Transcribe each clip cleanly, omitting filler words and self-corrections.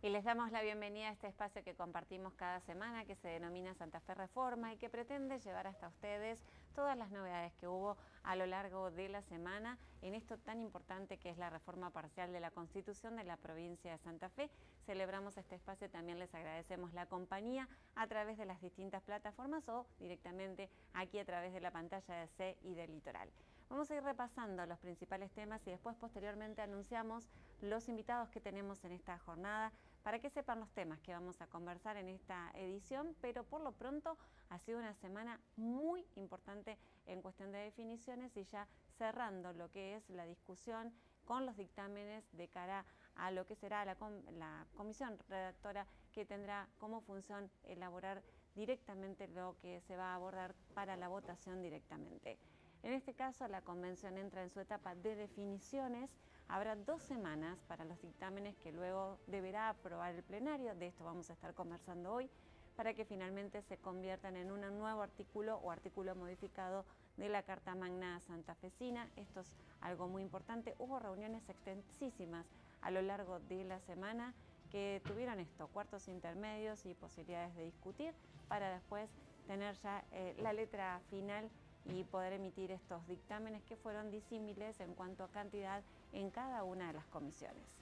Y les damos la bienvenida a este espacio que compartimos cada semana, que se denomina Santa Fe Reforma y que pretende llevar hasta ustedes todas las novedades que hubo a lo largo de la semana en esto tan importante que es la reforma parcial de la Constitución de la provincia de Santa Fe. Celebramos este espacio y también les agradecemos la compañía a través de las distintas plataformas o directamente aquí a través de la pantalla de C y del Litoral. Vamos a ir repasando los principales temas y después posteriormente anunciamos los invitados que tenemos en esta jornada para que sepan los temas que vamos a conversar en esta edición, pero por lo pronto ha sido una semana muy importante en cuestión de definiciones y ya cerrando lo que es la discusión con los dictámenes de cara a lo que será la comisión redactora que tendrá como función elaborar directamente lo que se va a abordar para la votación directamente. En este caso, la convención entra en su etapa de definiciones. Habrá 2 semanas para los dictámenes que luego deberá aprobar el plenario. De esto vamos a estar conversando hoy para que finalmente se conviertan en un nuevo artículo o artículo modificado de la Carta Magna Santafesina. Esto es algo muy importante. Hubo reuniones extensísimas a lo largo de la semana que tuvieron cuartos intermedios y posibilidades de discutir para después tener ya la letra final y poder emitir estos dictámenes que fueron disímiles en cuanto a cantidad en cada una de las comisiones.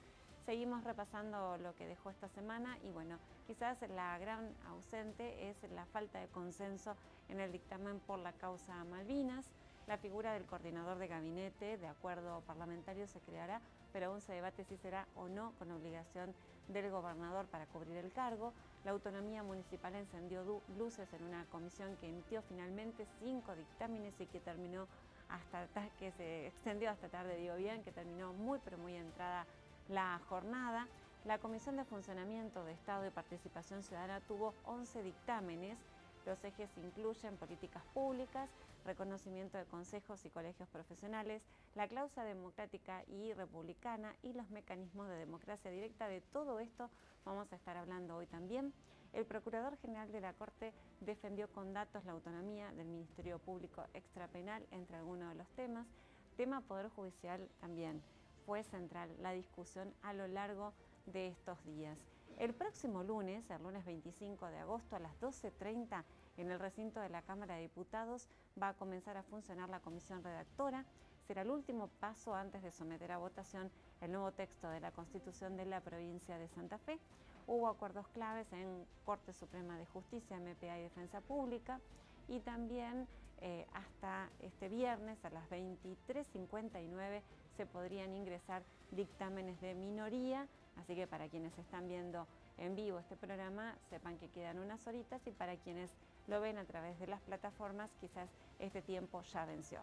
Seguimos repasando lo que dejó esta semana y bueno, quizás la gran ausente es la falta de consenso en el dictamen por la causa Malvinas. La figura del coordinador de gabinete de acuerdo parlamentario se creará, pero aún se debate si será o no con obligación del gobernador para cubrir el cargo. La autonomía municipal encendió luces en una comisión que emitió finalmente 5 dictámenes y que terminó que se extendió hasta tarde, digo bien, que terminó muy pero muy entrada la jornada. La Comisión de Funcionamiento de Estado y Participación Ciudadana tuvo 11 dictámenes. Los ejes incluyen políticas públicas, reconocimiento de consejos y colegios profesionales, la cláusula democrática y republicana y los mecanismos de democracia directa. De todo esto vamos a estar hablando hoy también. El Procurador General de la Corte defendió con datos la autonomía del Ministerio Público Extrapenal, entre algunos de los temas. Tema Poder Judicial también fue central la discusión a lo largo de estos días. El próximo lunes, el lunes 25 de agosto a las 12:30, en el recinto de la Cámara de Diputados va a comenzar a funcionar la comisión redactora. Será el último paso antes de someter a votación el nuevo texto de la Constitución de la provincia de Santa Fe. Hubo acuerdos claves en Corte Suprema de Justicia, MPA y Defensa Pública y también hasta este viernes a las 23:59 se podrían ingresar dictámenes de minoría, así que para quienes están viendo en vivo este programa sepan que quedan unas horitas y para quienes lo ven a través de las plataformas quizás este tiempo ya venció.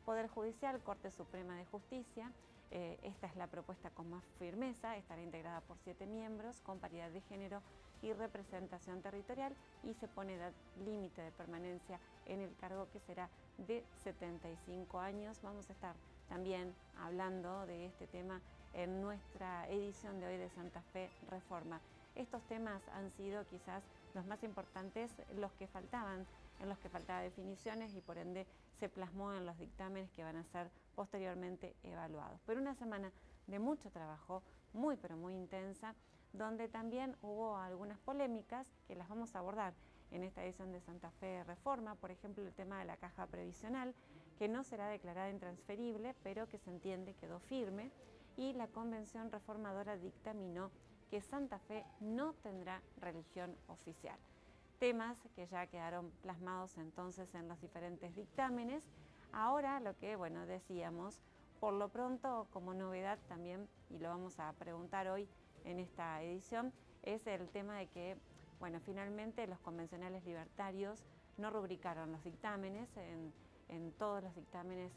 Poder Judicial, Corte Suprema de Justicia, esta es la propuesta con más firmeza, estará integrada por 7 miembros con paridad de género y representación territorial y se pone edad límite de permanencia en el cargo que será de 75 años. Vamos a estar también hablando de este tema en nuestra edición de hoy de Santa Fe Reforma. Estos temas han sido quizás los más importantes, los que faltaban, en los que faltaban definiciones y por ende se plasmó en los dictámenes que van a ser posteriormente evaluados. Pero una semana de mucho trabajo, muy pero muy intensa, donde también hubo algunas polémicas que las vamos a abordar en esta edición de Santa Fe Reforma, por ejemplo el tema de la caja previsional, que no será declarada intransferible, pero que se entiende quedó firme, y la Convención Reformadora dictaminó que Santa Fe no tendrá religión oficial. Temas que ya quedaron plasmados entonces en los diferentes dictámenes. Ahora lo que, decíamos, por lo pronto como novedad también, y lo vamos a preguntar hoy en esta edición, es el tema de que, finalmente los convencionales libertarios no rubricaron los dictámenes, en todos los dictámenes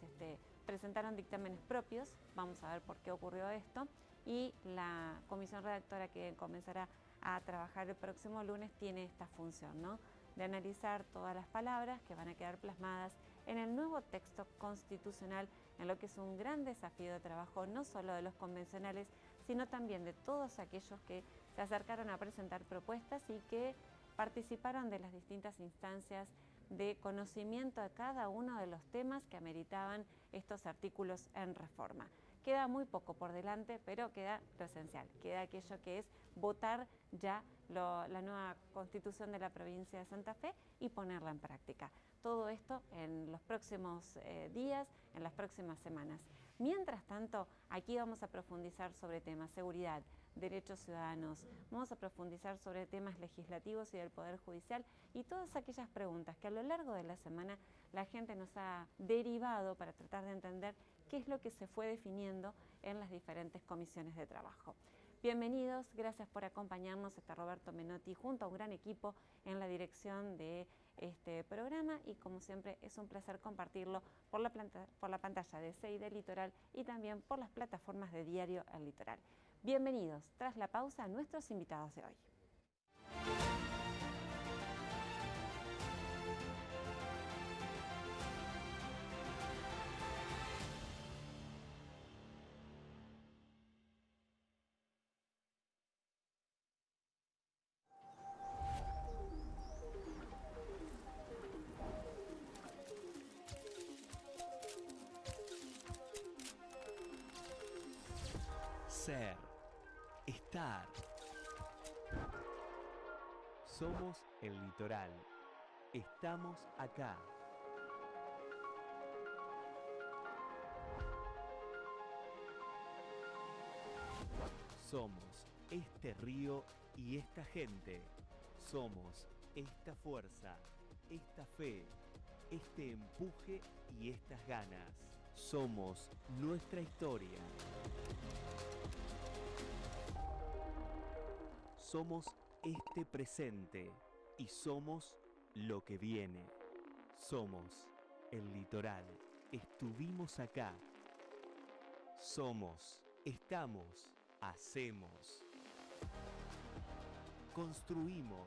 presentaron dictámenes propios, vamos a ver por qué ocurrió esto, y la comisión redactora que comenzará a trabajar el próximo lunes tiene esta función, ¿no?, de analizar todas las palabras que van a quedar plasmadas en el nuevo texto constitucional, en lo que es un gran desafío de trabajo no solo de los convencionales, sino también de todos aquellos que se acercaron a presentar propuestas y que participaron de las distintas instancias de conocimiento de cada uno de los temas que ameritaban estos artículos en reforma. Queda muy poco por delante, pero queda lo esencial, queda aquello que es votar ya la nueva Constitución de la provincia de Santa Fe y ponerla en práctica. Todo esto en los próximos días, en las próximas semanas. Mientras tanto, aquí vamos a profundizar sobre temas seguridad, derechos ciudadanos, vamos a profundizar sobre temas legislativos y del Poder Judicial y todas aquellas preguntas que a lo largo de la semana la gente nos ha derivado para tratar de entender qué es lo que se fue definiendo en las diferentes comisiones de trabajo. Bienvenidos, gracias por acompañarnos. Está Roberto Menotti junto a un gran equipo en la dirección de este programa y como siempre es un placer compartirlo por la pantalla de CI del Litoral y también por las plataformas de Diario El Litoral. Bienvenidos, tras la pausa, a nuestros invitados de hoy. Ser, estar. Somos el litoral. Estamos acá. Somos este río y esta gente. Somos esta fuerza, esta fe, este empuje y estas ganas. Somos nuestra historia. Somos este presente y somos lo que viene. Somos el litoral. Estuvimos acá. Somos, estamos, hacemos. Construimos.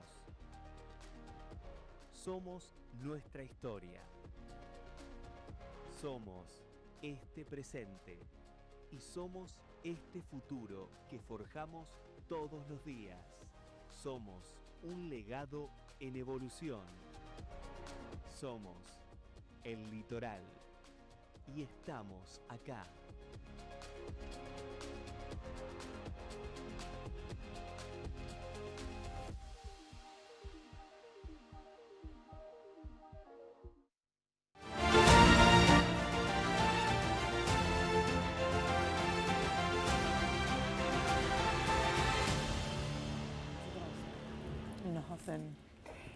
Somos nuestra historia. Somos este presente y somos este futuro que forjamos todos los días. Somos un legado en evolución. Somos el litoral y estamos acá.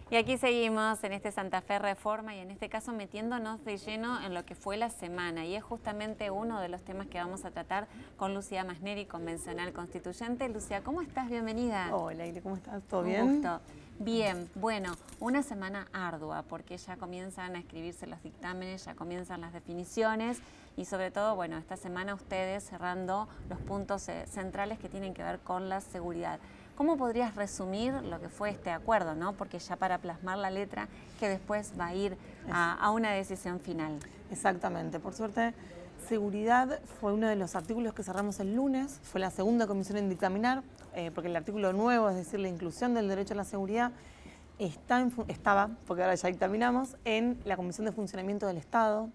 Y aquí seguimos en este Santa Fe Reforma y en este caso metiéndonos de lleno en lo que fue la semana y es justamente uno de los temas que vamos a tratar con Lucía Masneri, convencional constituyente. Lucía, ¿cómo estás? Bienvenida. Hola, Aire, ¿cómo estás? ¿Todo Un bien? gusto. Bien, bueno, una semana ardua porque ya comienzan a escribirse los dictámenes, ya comienzan las definiciones y sobre todo, bueno, esta semana ustedes cerrando los puntos centrales que tienen que ver con la seguridad. ¿Cómo podrías resumir lo que fue este acuerdo, ¿no? Porque ya para plasmar la letra que después va a ir a una decisión final. Exactamente. Por suerte, seguridad fue uno de los artículos que cerramos el lunes. Fue la segunda comisión en dictaminar, porque el artículo nuevo, es decir, la inclusión del derecho a la seguridad, estaba, porque ahora ya dictaminamos, en la Comisión de Funcionamiento del Estado,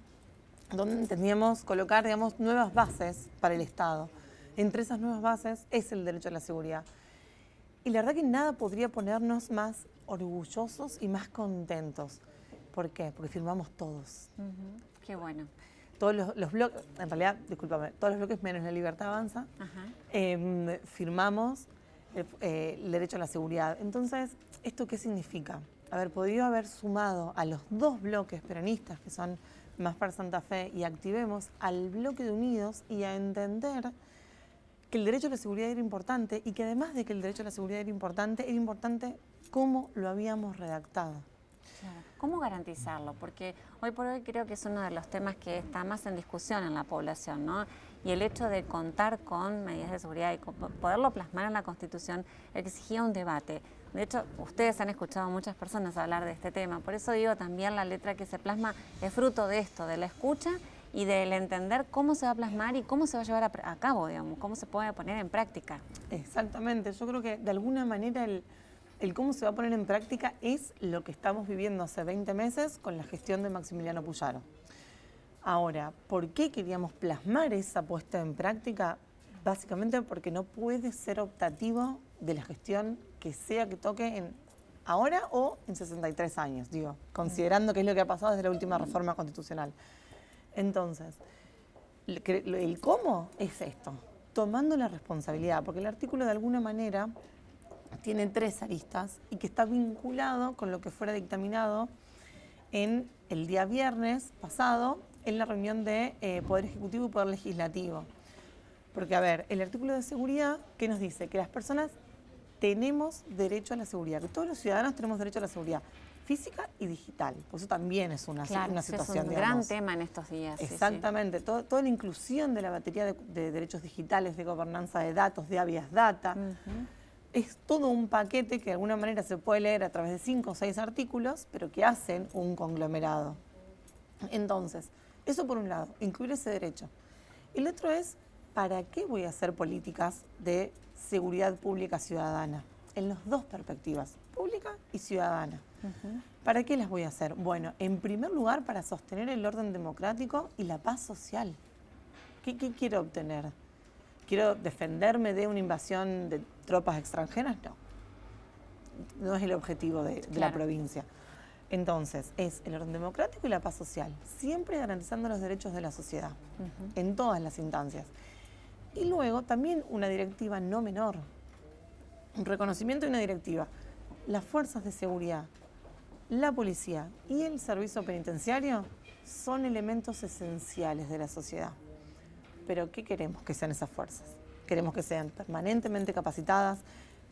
donde entendíamos colocar, digamos, nuevas bases para el Estado. Entre esas nuevas bases es el derecho a la seguridad. Y la verdad que nada podría ponernos más orgullosos y más contentos. ¿Por qué? Porque firmamos todos. Qué bueno. Todos los bloques, en realidad, discúlpame, todos los bloques menos La Libertad Avanza, firmamos el derecho a la seguridad. Entonces, ¿esto qué significa? Haber podido haber sumado a los dos bloques peronistas, que son Más para Santa Fe y Activemos, al bloque de Unidos y a entender que el derecho a la seguridad era importante y que además de que el derecho a la seguridad era importante cómo lo habíamos redactado. Claro. ¿Cómo garantizarlo? Porque hoy por hoy creo que es uno de los temas que está más en discusión en la población, ¿no? Y el hecho de contar con medidas de seguridad y poderlo plasmar en la Constitución exigía un debate. De hecho, ustedes han escuchado a muchas personas hablar de este tema. Por eso digo, también la letra que se plasma es fruto de esto, de la escucha y del entender cómo se va a plasmar y cómo se va a llevar a cabo, digamos, cómo se puede poner en práctica. Exactamente. Yo creo que de alguna manera el cómo se va a poner en práctica es lo que estamos viviendo hace 20 meses con la gestión de Maximiliano Puyaro. Ahora, ¿por qué queríamos plasmar esa puesta en práctica? Básicamente porque no puede ser optativo de la gestión que sea que toque ahora o en 63 años, digo, considerando que es lo que ha pasado desde la última reforma constitucional. Entonces, el cómo es esto, tomando la responsabilidad, porque el artículo de alguna manera tiene 3 aristas y que está vinculado con lo que fuera dictaminado en el día viernes pasado en la reunión de Poder Ejecutivo y Poder Legislativo. Porque, a ver, el artículo de seguridad, ¿qué nos dice? Que las personas tenemos derecho a la seguridad, que todos los ciudadanos tenemos derecho a la seguridad física y digital. Por eso también es una situación, es un gran tema en estos días. Exactamente, sí. Toda la inclusión de la batería de derechos digitales, de gobernanza de datos, de habeas data, es todo un paquete que de alguna manera se puede leer a través de 5 o 6 artículos, pero que hacen un conglomerado. Entonces, eso por un lado, incluir ese derecho. El otro es, ¿para qué voy a hacer políticas de seguridad pública ciudadana? En las 2 perspectivas, pública y ciudadana. ¿Para qué las voy a hacer? Bueno, en primer lugar, para sostener el orden democrático y la paz social. ¿Qué quiero obtener? ¿Quiero defenderme de una invasión de tropas extranjeras? No. No es el objetivo de la provincia. Entonces, es el orden democrático y la paz social, siempre garantizando los derechos de la sociedad, en todas las instancias. Y luego también una directiva no menor, un reconocimiento de una directiva. Las fuerzas de seguridad, la policía y el servicio penitenciario son elementos esenciales de la sociedad. Pero ¿qué queremos que sean esas fuerzas? Queremos que sean permanentemente capacitadas,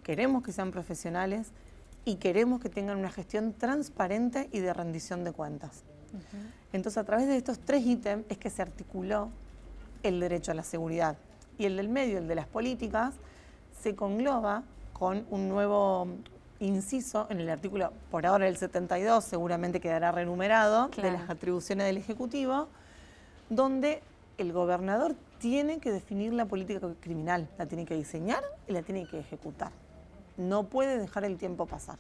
queremos que sean profesionales y queremos que tengan una gestión transparente y de rendición de cuentas. Entonces, a través de estos 3 ítems es que se articuló el derecho a la seguridad. Y el del medio, el de las políticas, se congloba con un nuevo inciso en el artículo, por ahora el 72, seguramente quedará renumerado, de las atribuciones del Ejecutivo, donde el gobernador tiene que definir la política criminal, la tiene que diseñar y la tiene que ejecutar. No puede dejar el tiempo pasar.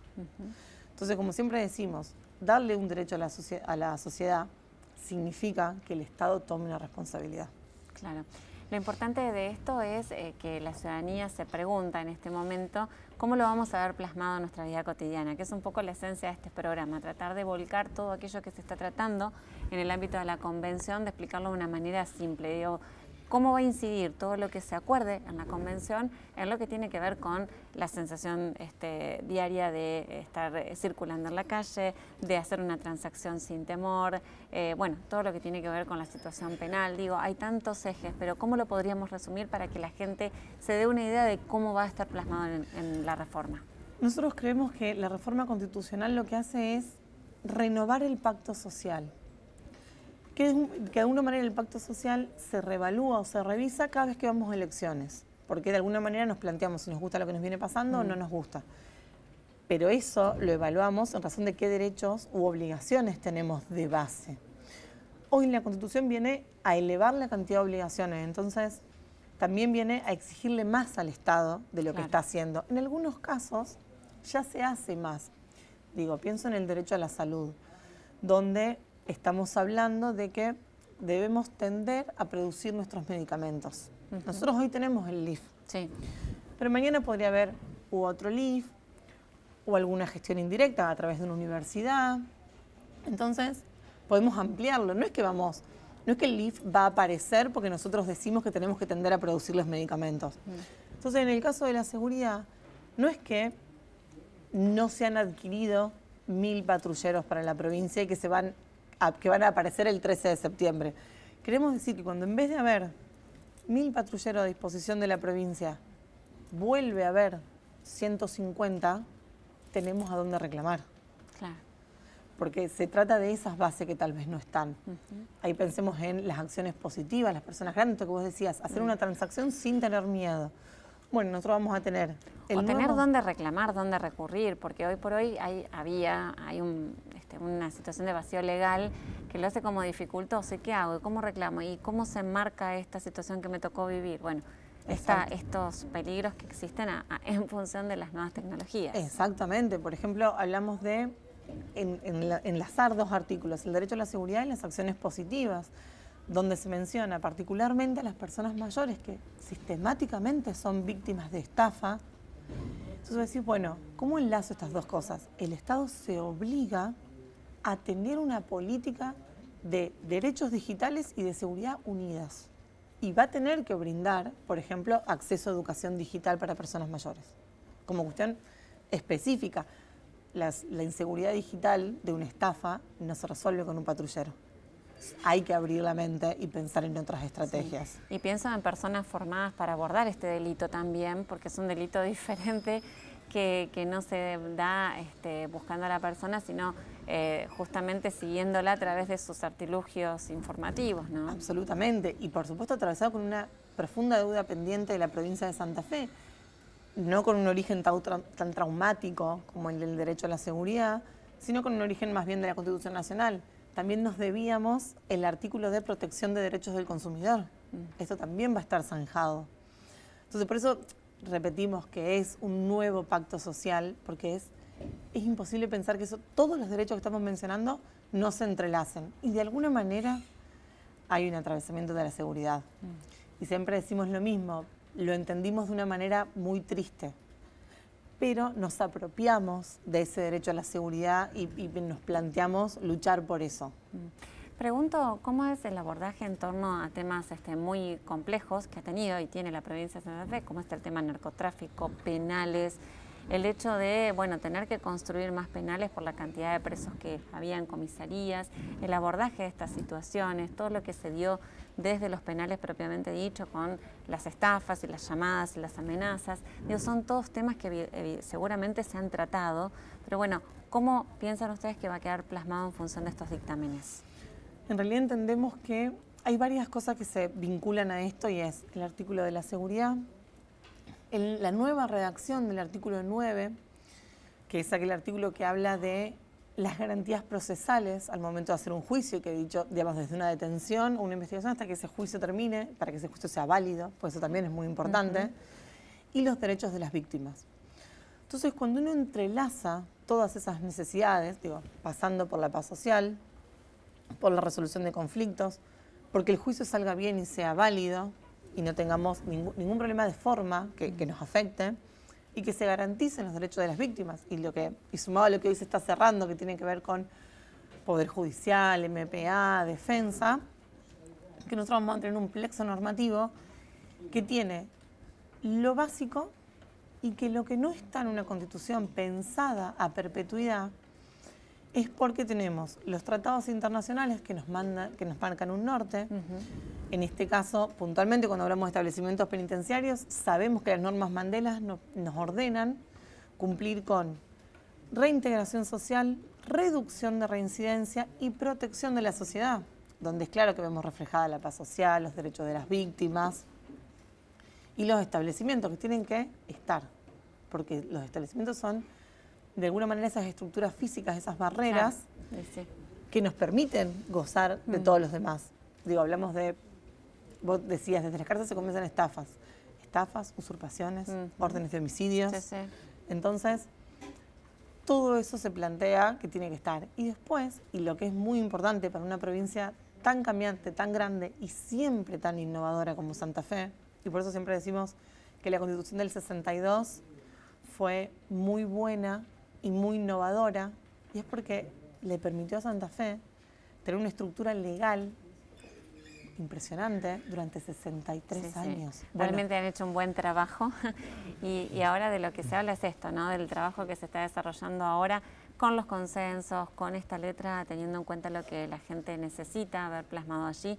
Entonces, como siempre decimos, darle un derecho a la sociedad significa que el Estado tome una responsabilidad. Claro. Lo importante de esto es que la ciudadanía se pregunta en este momento cómo lo vamos a ver plasmado en nuestra vida cotidiana, que es un poco la esencia de este programa, tratar de volcar todo aquello que se está tratando en el ámbito de la convención, de explicarlo de una manera simple. Digo, ¿cómo va a incidir todo lo que se acuerde en la convención en lo que tiene que ver con la sensación diaria de estar circulando en la calle, de hacer una transacción sin temor, bueno, todo lo que tiene que ver con la situación penal? Digo, hay tantos ejes, pero ¿cómo lo podríamos resumir para que la gente se dé una idea de cómo va a estar plasmado en la reforma? Nosotros creemos que la reforma constitucional lo que hace es renovar el pacto social. Que de alguna manera el pacto social se reevalúa o se revisa cada vez que vamos a elecciones, porque de alguna manera nos planteamos si nos gusta lo que nos viene pasando o no nos gusta. Pero eso lo evaluamos en razón de qué derechos u obligaciones tenemos de base. Hoy la Constitución viene a elevar la cantidad de obligaciones, entonces también viene a exigirle más al Estado de lo que está haciendo. En algunos casos ya se hace más. Digo, pienso en el derecho a la salud, donde estamos hablando de que debemos tender a producir nuestros medicamentos. Nosotros hoy tenemos el LIF, pero mañana podría haber otro LIF o alguna gestión indirecta a través de una universidad. Entonces, podemos ampliarlo. No es que el LIF va a aparecer porque nosotros decimos que tenemos que tender a producir los medicamentos. Entonces, en el caso de la seguridad, no es que no se han adquirido 1000 patrulleros para la provincia y que van a aparecer el 13 de septiembre. Queremos decir que cuando en vez de haber 1000 patrulleros a disposición de la provincia, vuelve a haber 150, tenemos a dónde reclamar. Claro. Porque se trata de esas bases que tal vez no están. Ahí pensemos en las acciones positivas, las personas grandes, que vos decías, hacer una transacción sin tener miedo. Bueno, nosotros vamos a tener tener dónde reclamar, dónde recurrir, porque hoy por hoy hay una situación de vacío legal que lo hace como dificultoso. ¿Y qué hago? ¿Y cómo reclamo? ¿Y cómo se enmarca esta situación que me tocó vivir? Bueno, estos peligros que existen en función de las nuevas tecnologías. Exactamente. Por ejemplo, hablamos de enlazar 2 artículos, el derecho a la seguridad y las acciones positivas, donde se menciona particularmente a las personas mayores que sistemáticamente son víctimas de estafa. Entonces decís, bueno, ¿cómo enlazo estas dos cosas? El Estado se obliga a tener una política de derechos digitales y de seguridad unidas. Y va a tener que brindar, por ejemplo, acceso a educación digital para personas mayores. Como cuestión específica, la inseguridad digital de una estafa no se resuelve con un patrullero. Hay que abrir la mente y pensar en otras estrategias. Sí. Y pienso en personas formadas para abordar este delito también, porque es un delito diferente que no se da buscando a la persona, sino justamente siguiéndola a través de sus artilugios informativos, ¿no? Absolutamente. Y por supuesto atravesado con una profunda deuda pendiente de la provincia de Santa Fe, no con un origen tan traumático como el del derecho a la seguridad, sino con un origen más bien de la Constitución Nacional. También nos debíamos el artículo de protección de derechos del consumidor. Esto también va a estar zanjado. Entonces, por eso repetimos que es un nuevo pacto social, porque es imposible pensar que todos los derechos que estamos mencionando no se entrelacen. Y de alguna manera hay un atravesamiento de la seguridad. Y siempre decimos lo mismo, lo entendimos de una manera muy triste, pero nos apropiamos de ese derecho a la seguridad y nos planteamos luchar por eso. Pregunto, ¿cómo es el abordaje en torno a temas muy complejos que ha tenido y tiene la provincia de Santa Fe, como el tema narcotráfico, penales, el hecho de, tener que construir más penales por la cantidad de presos que había en comisarías, el abordaje de estas situaciones, todo lo que se dio desde los penales propiamente dicho, con las estafas y las llamadas y las amenazas? Son todos temas que seguramente se han tratado, pero bueno, ¿cómo piensan ustedes que va a quedar plasmado en función de estos dictámenes? En realidad entendemos que hay varias cosas que se vinculan a esto y es el artículo de la seguridad, la nueva redacción del artículo 9, que es aquel artículo que habla de las garantías procesales al momento de hacer un juicio, que he dicho, digamos, desde una detención o una investigación hasta que ese juicio termine, para que ese juicio sea válido, pues eso también es muy importante, y los derechos de las víctimas. Entonces, cuando uno entrelaza todas esas necesidades, pasando por la paz social, por la resolución de conflictos, porque el juicio salga bien y sea válido y no tengamos ningún problema de forma que nos afecte y que se garanticen los derechos de las víctimas. Y sumado a lo que hoy se está cerrando, que tiene que ver con Poder Judicial, MPA, Defensa, que nosotros vamos a tener un plexo normativo que tiene lo básico y que lo que no está en una constitución pensada a perpetuidad es porque tenemos los tratados internacionales que nos marcan un norte. En este caso, puntualmente, cuando hablamos de establecimientos penitenciarios, sabemos que las normas Mandela nos ordenan cumplir con reintegración social, reducción de reincidencia y protección de la sociedad, donde es claro que vemos reflejada la paz social, los derechos de las víctimas y los establecimientos que tienen que estar, porque los establecimientos son de alguna manera esas estructuras físicas, esas barreras que nos permiten gozar de todos los demás. Hablamos de, vos decías, desde las cárceles se comienzan estafas, usurpaciones, órdenes de homicidios. Entonces, todo eso se plantea que tiene que estar. Y después, y lo que es muy importante para una provincia tan cambiante, tan grande y siempre tan innovadora como Santa Fe, y por eso siempre decimos que la Constitución del 62 fue muy buena y muy innovadora, y es porque le permitió a Santa Fe tener una estructura legal impresionante durante 63 años. Realmente han hecho un buen trabajo y ahora de lo que se habla es esto, ¿no? Del trabajo que se está desarrollando ahora con los consensos, con esta letra, teniendo en cuenta lo que la gente necesita ver plasmado allí.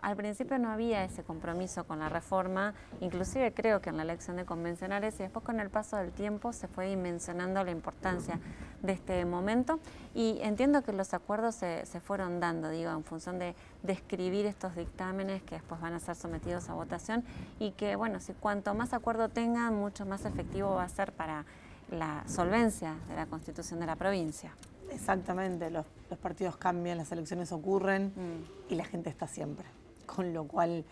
Al principio no había ese compromiso con la reforma, inclusive creo que en la elección de convencionales, y después con el paso del tiempo se fue dimensionando la importancia de este momento, y entiendo que los acuerdos se fueron dando, en función de escribir estos dictámenes que después van a ser sometidos a votación, y que, si cuanto más acuerdo tengan, mucho más efectivo va a ser para la solvencia de la Constitución de la provincia. Exactamente, los partidos cambian, las elecciones ocurren y la gente está siempre. Con lo cual,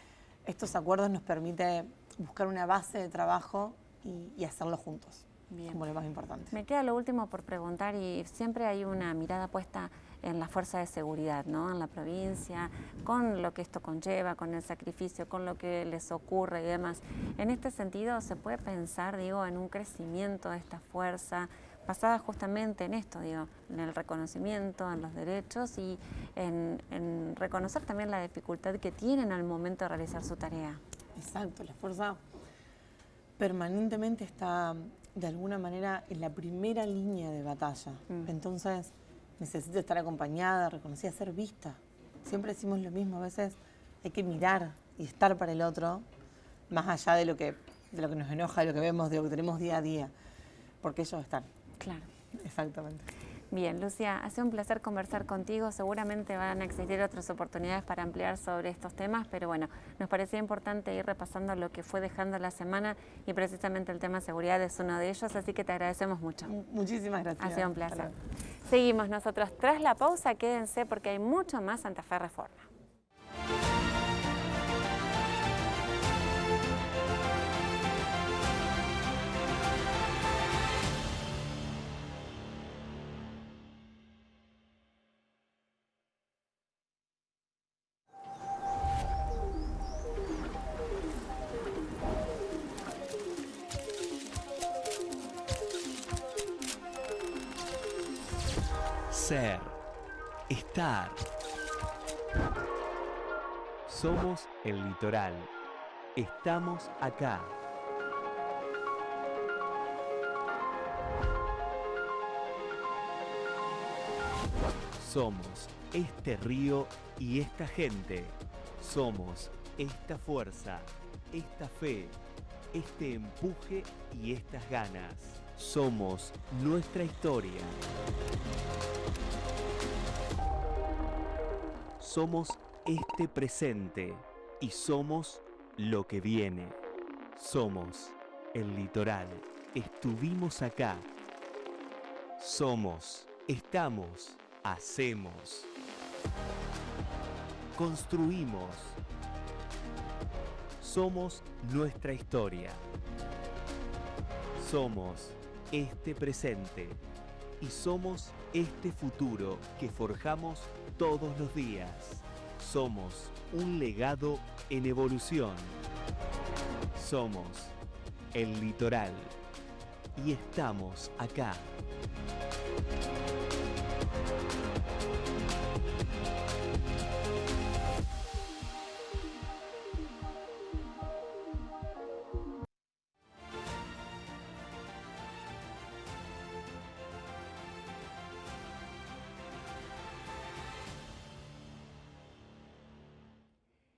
estos acuerdos nos permiten buscar una base de trabajo y hacerlo juntos, como lo más importante. Me queda lo último por preguntar, y siempre hay una mirada puesta en la fuerza de seguridad, ¿no? En la provincia, con lo que esto conlleva, con el sacrificio, con lo que les ocurre y demás. En este sentido, ¿se puede pensar, digo, en un crecimiento de esta fuerza basada justamente en esto, digo, en el reconocimiento, en los derechos y en reconocer también la dificultad que tienen al momento de realizar su tarea? Exacto, la fuerza permanentemente está de alguna manera en la primera línea de batalla. Entonces necesita estar acompañada, reconocida, ser vista. Siempre decimos lo mismo, a veces hay que mirar y estar para el otro, más allá de lo que nos enoja, de lo que vemos, de lo que tenemos día a día, porque ellos están. Claro. Exactamente. Bien, Lucia, ha sido un placer conversar contigo. Seguramente van a existir otras oportunidades para ampliar sobre estos temas, pero bueno, nos parecía importante ir repasando lo que fue dejando la semana y precisamente el tema seguridad es uno de ellos, así que te agradecemos mucho. Muchísimas gracias. Ha sido un placer. Seguimos nosotros tras la pausa, quédense porque hay mucho más Santa Fe Reforma. Ser, estar. Somos el litoral. Estamos acá. Somos este río y esta gente. Somos esta fuerza, esta fe, este empuje y estas ganas. Somos nuestra historia. Somos este presente y somos lo que viene. Somos el litoral. Estuvimos acá. Somos, estamos, hacemos. Construimos. Somos nuestra historia. Somos este presente y somos este futuro que forjamos todos los días. Somos un legado en evolución. Somos el litoral y estamos acá.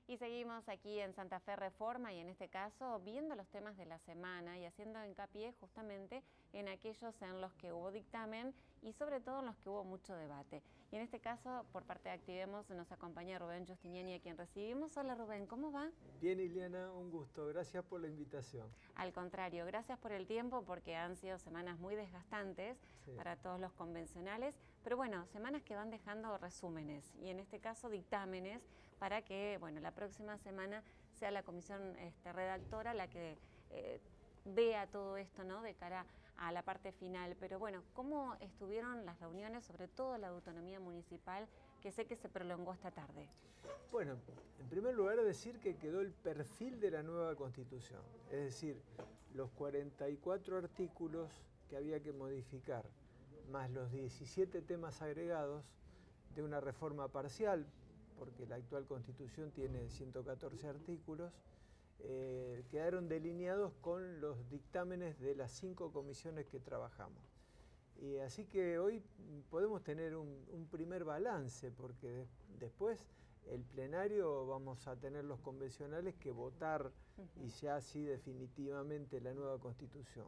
Y seguimos aquí en Santa Fe Reforma y en este caso viendo los temas de la semana y haciendo hincapié justamente en aquellos en los que hubo dictamen y sobre todo en los que hubo mucho debate. Y en este caso, por parte de Activemos, nos acompaña Rubén Giustiniani, a quien recibimos. Hola Rubén, ¿cómo va? Bien, Ileana, un gusto. Gracias por la invitación. Al contrario, gracias por el tiempo porque han sido semanas muy desgastantes para todos los convencionales, pero bueno, semanas que van dejando resúmenes y en este caso dictámenes para que, bueno, la próxima semana sea la comisión redactora la que vea todo esto, ¿no?, de cara a la parte final. Pero bueno, ¿cómo estuvieron las reuniones, sobre todo la autonomía municipal, que sé que se prolongó esta tarde? Bueno, en primer lugar decir que quedó el perfil de la nueva Constitución, es decir, los 44 artículos que había que modificar, más los 17 temas agregados de una reforma parcial, porque la actual Constitución tiene 114 artículos, quedaron delineados con los dictámenes de las 5 comisiones que trabajamos. Y así que hoy podemos tener un primer balance, porque después el plenario vamos a tener los convencionales que votar y ya así definitivamente la nueva Constitución.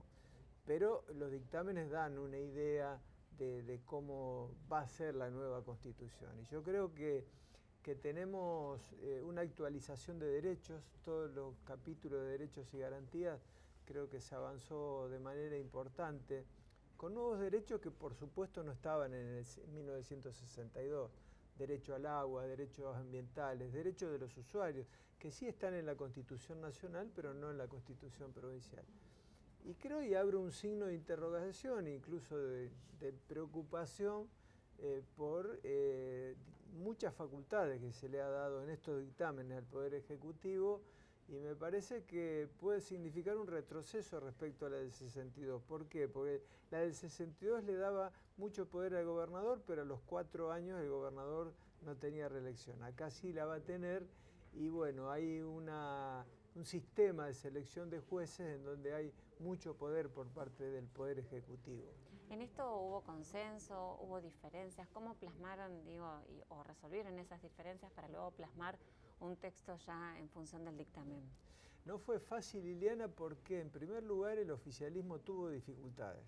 Pero los dictámenes dan una idea de cómo va a ser la nueva Constitución. Y yo creo que tenemos una actualización de derechos, todos los capítulos de derechos y garantías, creo que se avanzó de manera importante, con nuevos derechos que por supuesto no estaban en 1962, derecho al agua, derechos ambientales, derechos de los usuarios, que sí están en la Constitución Nacional, pero no en la Constitución Provincial. Y creo y abre un signo de interrogación, incluso de preocupación, por muchas facultades que se le ha dado en estos dictámenes al Poder Ejecutivo, y me parece que puede significar un retroceso respecto a la del 62. ¿Por qué? Porque la del 62 le daba mucho poder al gobernador, pero a los 4 años el gobernador no tenía reelección. Acá sí la va a tener, y bueno, hay un sistema de selección de jueces en donde hay mucho poder por parte del Poder Ejecutivo. ¿En esto hubo consenso, hubo diferencias? ¿Cómo plasmaron, o resolvieron esas diferencias para luego plasmar un texto ya en función del dictamen? No fue fácil, Liliana, porque en primer lugar el oficialismo tuvo dificultades,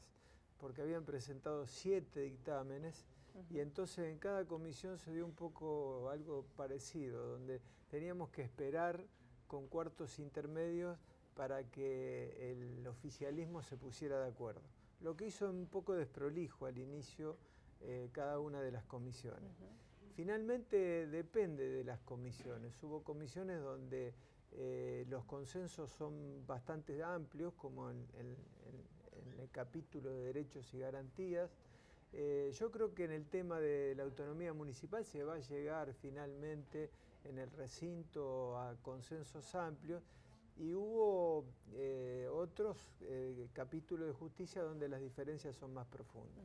porque habían presentado 7 dictámenes, y entonces en cada comisión se dio un poco algo parecido, donde teníamos que esperar con cuartos intermedios para que el oficialismo se pusiera de acuerdo. Lo que hizo un poco desprolijo al inicio cada una de las comisiones. Finalmente depende de las comisiones. Hubo comisiones donde los consensos son bastante amplios, como en el capítulo de derechos y garantías. Yo creo que en el tema de la autonomía municipal se va a llegar finalmente en el recinto a consensos amplios, y hubo otros capítulos de justicia donde las diferencias son más profundas.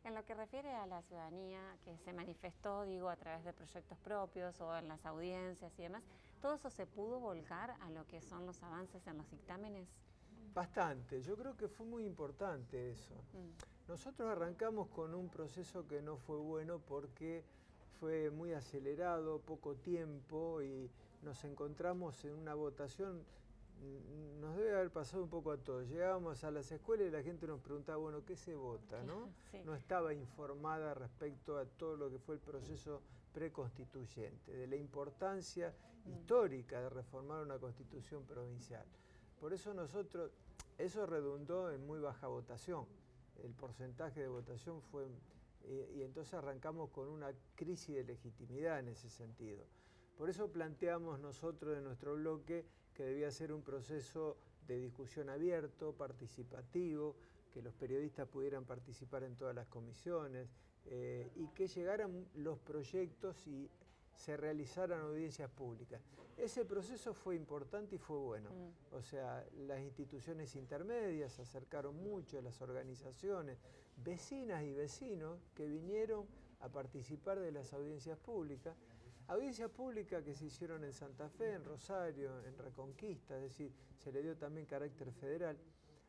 En lo que refiere a la ciudadanía que se manifestó, a través de proyectos propios o en las audiencias y demás, ¿todo eso se pudo volcar a lo que son los avances en los dictámenes? Bastante, yo creo que fue muy importante eso. Nosotros arrancamos con un proceso que no fue bueno porque fue muy acelerado, poco tiempo, y nos encontramos en una votación. Nos debe haber pasado un poco a todos. Llegábamos a las escuelas y la gente nos preguntaba, bueno, ¿qué se vota? ¿No? Sí. No estaba informada respecto a todo lo que fue el proceso preconstituyente, de la importancia histórica de reformar una constitución provincial. Por eso eso redundó en muy baja votación. El porcentaje de votación fue... y entonces arrancamos con una crisis de legitimidad en ese sentido. Por eso planteamos nosotros en nuestro bloque que debía ser un proceso de discusión abierto, participativo, que los periodistas pudieran participar en todas las comisiones, y que llegaran los proyectos y se realizaran audiencias públicas. Ese proceso fue importante y fue bueno. O sea, las instituciones intermedias se acercaron mucho, las organizaciones, vecinas y vecinos que vinieron a participar de las audiencias públicas. Audiencias públicas que se hicieron en Santa Fe, en Rosario, en Reconquista, es decir, se le dio también carácter federal.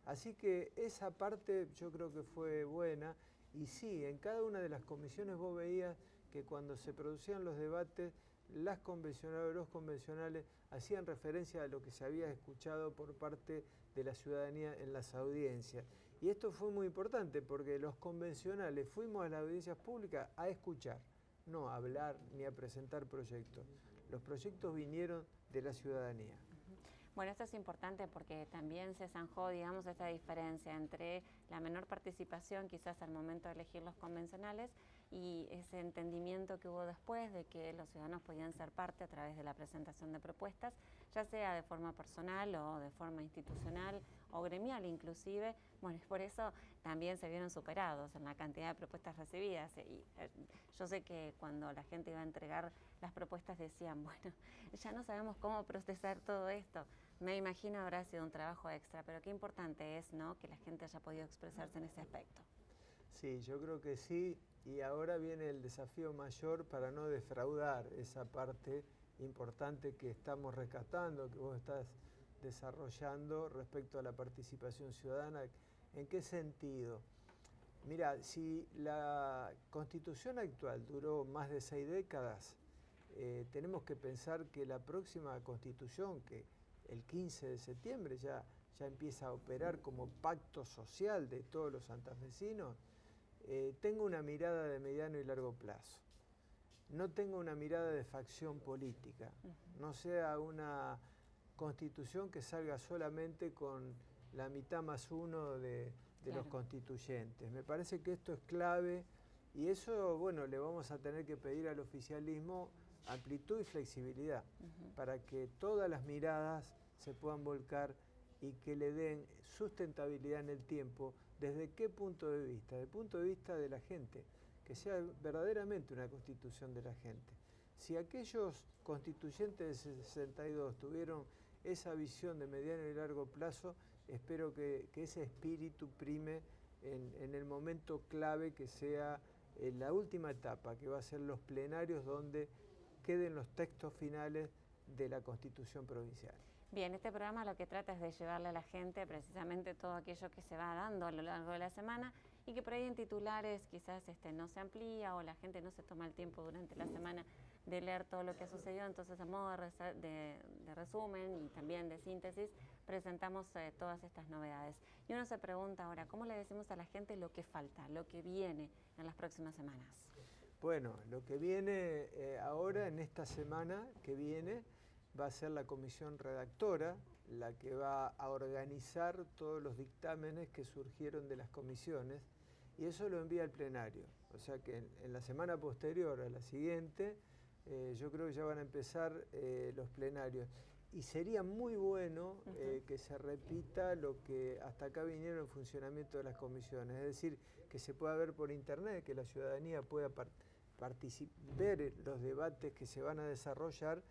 Así que esa parte yo creo que fue buena, y sí, en cada una de las comisiones vos veías que cuando se producían los debates, las convencionales o los convencionales hacían referencia a lo que se había escuchado por parte de la ciudadanía en las audiencias. Y esto fue muy importante porque los convencionales fuimos a las audiencias públicas a escuchar, no a hablar ni a presentar proyectos. Los proyectos vinieron de la ciudadanía. Bueno, esto es importante porque también se zanjó, esta diferencia entre la menor participación quizás al momento de elegir los convencionales y ese entendimiento que hubo después de que los ciudadanos podían ser parte a través de la presentación de propuestas, ya sea de forma personal o de forma institucional o gremial inclusive. Bueno, por eso también se vieron superados en la cantidad de propuestas recibidas. Y yo sé que cuando la gente iba a entregar las propuestas decían, bueno, ya no sabemos cómo procesar todo esto. Me imagino habrá sido un trabajo extra, pero qué importante es, ¿no?, que la gente haya podido expresarse en ese aspecto. Sí, yo creo que sí, y ahora viene el desafío mayor para no defraudar esa parte importante que estamos rescatando, que vos estás desarrollando respecto a la participación ciudadana. ¿En qué sentido? Mira, si la Constitución actual duró más de 6 décadas, tenemos que pensar que la próxima Constitución, que el 15 de septiembre ya empieza a operar como pacto social de todos los santafesinos, tengo una mirada de mediano y largo plazo. No tengo una mirada de facción política. No sea una constitución que salga solamente con la mitad más uno de los constituyentes. Me parece que esto es clave, y eso, bueno, le vamos a tener que pedir al oficialismo amplitud y flexibilidad para que todas las miradas se puedan volcar y que le den sustentabilidad en el tiempo. ¿Desde qué punto de vista? Desde el punto de vista de la gente, que sea verdaderamente una constitución de la gente. Si aquellos constituyentes del 62 tuvieron esa visión de mediano y largo plazo, espero que ese espíritu prime en el momento clave que sea la última etapa, que va a ser los plenarios donde queden los textos finales de la Constitución provincial. Bien, este programa lo que trata es de llevarle a la gente precisamente todo aquello que se va dando a lo largo de la semana y que por ahí en titulares quizás no se amplía o la gente no se toma el tiempo durante la semana de leer todo lo que ha sucedido. Entonces, a modo de resumen y también de síntesis, presentamos todas estas novedades. Y uno se pregunta ahora, ¿cómo le decimos a la gente lo que falta, lo que viene en las próximas semanas? Bueno, lo que viene ahora, en esta semana que viene, va a ser la comisión redactora, la que va a organizar todos los dictámenes que surgieron de las comisiones, y eso lo envía al plenario. O sea que en la semana posterior a la siguiente, yo creo que ya van a empezar los plenarios. Y sería muy bueno que se repita lo que hasta acá vinieron en funcionamiento de las comisiones, es decir, que se pueda ver por internet, que la ciudadanía pueda ver los debates que se van a desarrollar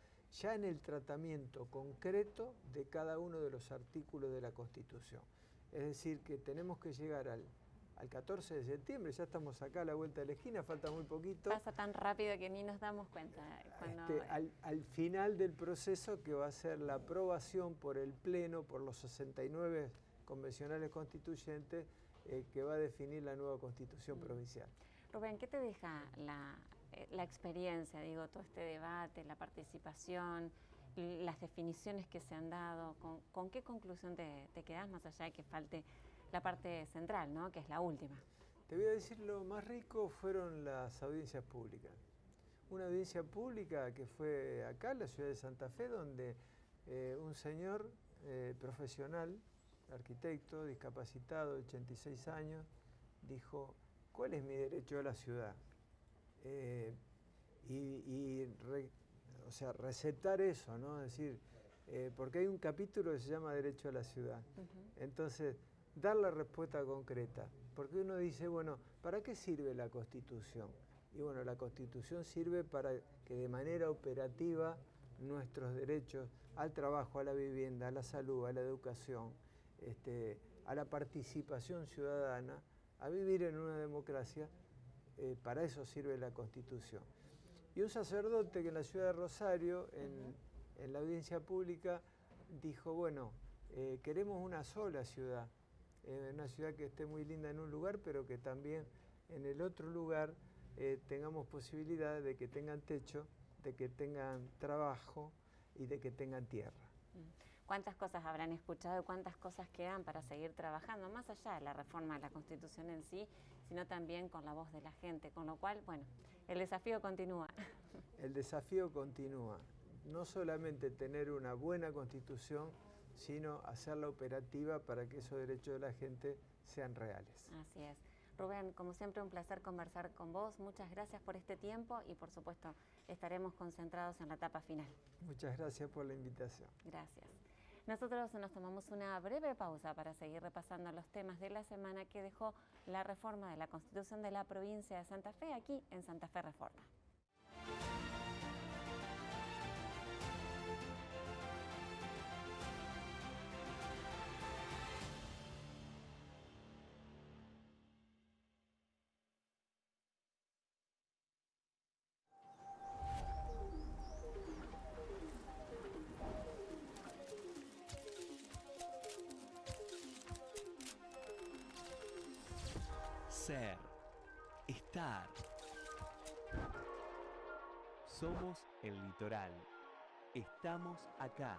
ya en el tratamiento concreto de cada uno de los artículos de la Constitución. Es decir, que tenemos que llegar al 14 de septiembre, ya estamos acá a la vuelta de la esquina, falta muy poquito. Pasa tan rápido que ni nos damos cuenta. Al final del proceso, que va a ser la aprobación por el Pleno, por los 69 convencionales constituyentes, que va a definir la nueva Constitución provincial. Rubén, ¿qué te deja la experiencia, digo, todo este debate, la participación, las definiciones que se han dado? ¿Con qué conclusión te quedás, más allá de que falte la parte central, ¿no?, que es la última? Te voy a decir, lo más rico fueron las audiencias públicas. Una audiencia pública que fue acá, en la ciudad de Santa Fe, donde un señor profesional, arquitecto, discapacitado, de 86 años, dijo: ¿cuál es mi derecho a la ciudad? O sea, recetar eso, ¿no? Es decir, porque hay un capítulo que se llama Derecho a la Ciudad. Entonces, dar la respuesta concreta. Porque uno dice, bueno, ¿para qué sirve la Constitución? Y bueno, la Constitución sirve para que de manera operativa nuestros derechos al trabajo, a la vivienda, a la salud, a la educación, a la participación ciudadana, a vivir en una democracia, para eso sirve la Constitución. Y un sacerdote que en la ciudad de Rosario, en la audiencia pública, dijo, bueno, queremos una sola ciudad, una ciudad que esté muy linda en un lugar, pero que también en el otro lugar tengamos posibilidad de que tengan techo, de que tengan trabajo y de que tengan tierra. ¿Cuántas cosas habrán escuchado y cuántas cosas quedan para seguir trabajando, más allá de la reforma de la Constitución en sí, sino también con la voz de la gente? Con lo cual, bueno, el desafío continúa. El desafío continúa. No solamente tener una buena Constitución, sino hacerla operativa para que esos derechos de la gente sean reales. Así es. Rubén, como siempre, un placer conversar con vos. Muchas gracias por este tiempo y, por supuesto, estaremos concentrados en la etapa final. Muchas gracias por la invitación. Gracias. Nosotros nos tomamos una breve pausa para seguir repasando los temas de la semana que dejó la reforma de la Constitución de la provincia de Santa Fe aquí en Santa Fe Reforma. Ser, estar. Somos el litoral. Estamos acá.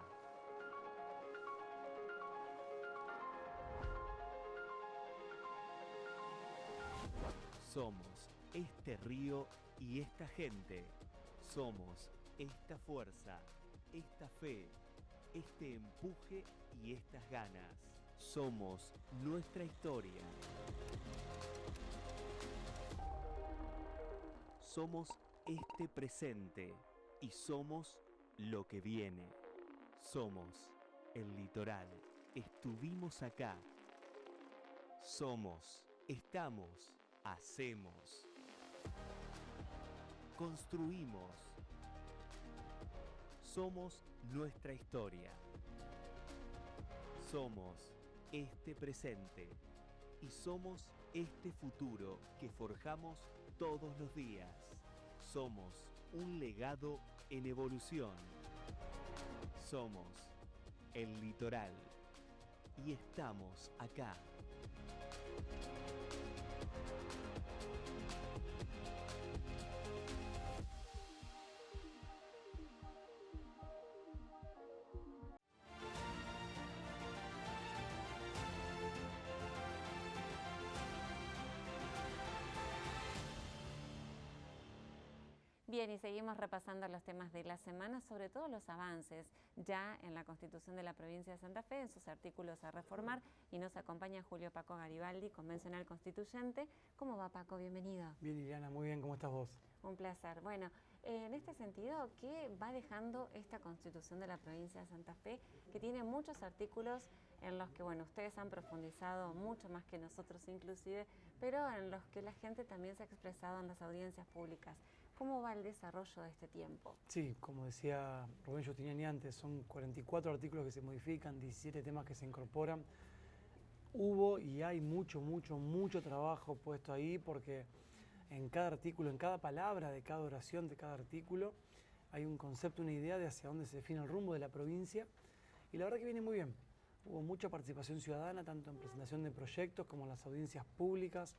Somos este río y esta gente. Somos esta fuerza, esta fe, este empuje y estas ganas. Somos nuestra historia. Somos este presente y somos lo que viene. Somos el litoral. Estuvimos acá. Somos, estamos, hacemos. Construimos. Somos nuestra historia. Somos este presente y somos este futuro que forjamos todos los días. Somos un legado en evolución. Somos el litoral y estamos acá. Bien, y seguimos repasando los temas de la semana, sobre todo los avances ya en la Constitución de la provincia de Santa Fe, en sus artículos a reformar, y nos acompaña Julio Paco Garibaldi, convencional constituyente. ¿Cómo va, Paco? Bienvenido. Bien, Liliana, muy bien. ¿Cómo estás vos? Un placer. Bueno, en este sentido, ¿qué va dejando esta Constitución de la provincia de Santa Fe, que tiene muchos artículos en los que, bueno, ustedes han profundizado mucho más que nosotros inclusive, pero en los que la gente también se ha expresado en las audiencias públicas? ¿Cómo va el desarrollo de este tiempo? Sí, como decía Rubén Giustiniani antes, son 44 artículos que se modifican, 17 temas que se incorporan. Hubo y hay mucho trabajo puesto ahí, porque en cada artículo, en cada palabra de cada oración de cada artículo, hay un concepto, una idea de hacia dónde se define el rumbo de la provincia. Y la verdad que viene muy bien. Hubo mucha participación ciudadana, tanto en presentación de proyectos como en las audiencias públicas.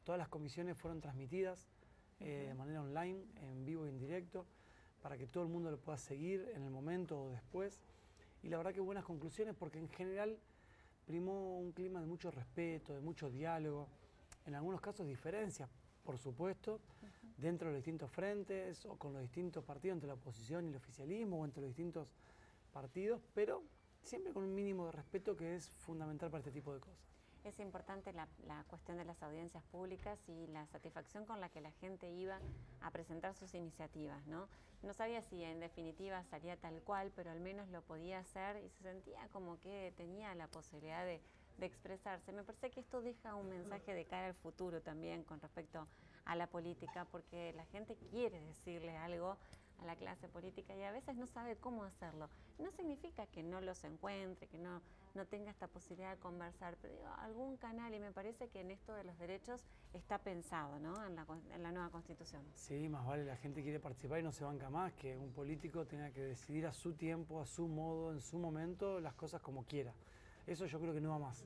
Todas las comisiones fueron transmitidas de manera online, en vivo y en directo, para que todo el mundo lo pueda seguir en el momento o después. Y la verdad que buenas conclusiones, porque en general primó un clima de mucho respeto, de mucho diálogo, en algunos casos diferencias, por supuesto, dentro de los distintos frentes o con los distintos partidos, entre la oposición y el oficialismo o entre los distintos partidos, pero siempre con un mínimo de respeto que es fundamental para este tipo de cosas. Es importante la cuestión de las audiencias públicas y la satisfacción con la que la gente iba a presentar sus iniciativas, ¿no? No sabía si en definitiva salía tal cual, pero al menos lo podía hacer y se sentía como que tenía la posibilidad de expresarse. Me parece que esto deja un mensaje de cara al futuro también con respecto a la política, porque la gente quiere decirle algo a la clase política y a veces no sabe cómo hacerlo. No significa que no los encuentre, que no tenga esta posibilidad de conversar, pero digo, algún canal, y me parece que en esto de los derechos está pensado, ¿no? en la nueva Constitución. Sí, más vale, la gente quiere participar y no se banca más que un político tenga que decidir a su tiempo, a su modo, en su momento, las cosas como quiera. Eso yo creo que no va más.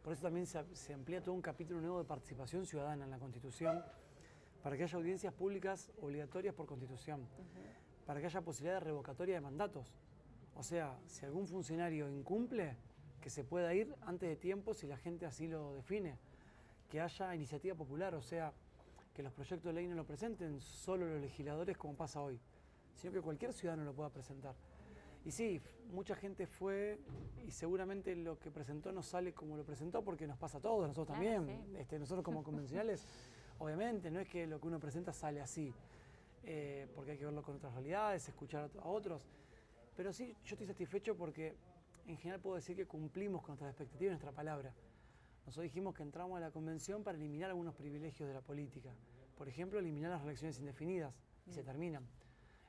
Por eso también se amplía todo un capítulo nuevo de participación ciudadana en la Constitución, para que haya audiencias públicas obligatorias por Constitución, para que haya posibilidad de revocatoria de mandatos. O sea, si algún funcionario incumple, que se pueda ir antes de tiempo si la gente así lo define. Que haya iniciativa popular, o sea, que los proyectos de ley no lo presenten solo los legisladores como pasa hoy, sino que cualquier ciudadano lo pueda presentar. Y sí, mucha gente fue y seguramente lo que presentó no sale como lo presentó, porque nos pasa a todos, nosotros claro, también. Sí. Nosotros como convencionales, obviamente, no es que lo que uno presenta sale así, porque hay que verlo con otras realidades, escuchar a otros. Pero sí, yo estoy satisfecho porque en general puedo decir que cumplimos con nuestras expectativas y nuestra palabra. Nosotros dijimos que entramos a la convención para eliminar algunos privilegios de la política. Por ejemplo, eliminar las reelecciones indefinidas, y se terminan.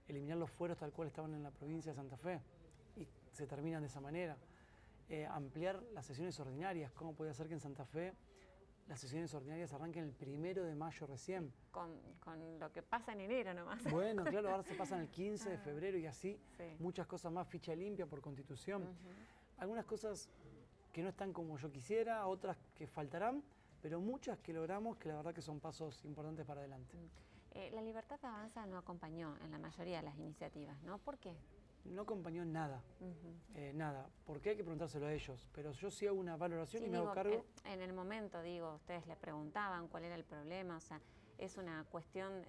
Eliminar los fueros tal cual estaban en la provincia de Santa Fe, y se terminan de esa manera. Ampliar las sesiones ordinarias. ¿Cómo puede ser que en Santa Fe las sesiones ordinarias arranquen el 1 de mayo recién? Con lo que pasa en enero nomás. Bueno, claro, ahora se pasan el 15 de febrero y así. Sí. Muchas cosas más, ficha limpia por Constitución. Algunas cosas que no están como yo quisiera, otras que faltarán, pero muchas que logramos, que la verdad que son pasos importantes para adelante. La Libertad Avanza no acompañó en la mayoría de las iniciativas, ¿no? ¿Por qué? No acompañó nada, nada, porque hay que preguntárselo a ellos, pero yo sí hago una valoración Sí, y me hago cargo. En el momento, digo, ustedes le preguntaban cuál era el problema, o sea, es una cuestión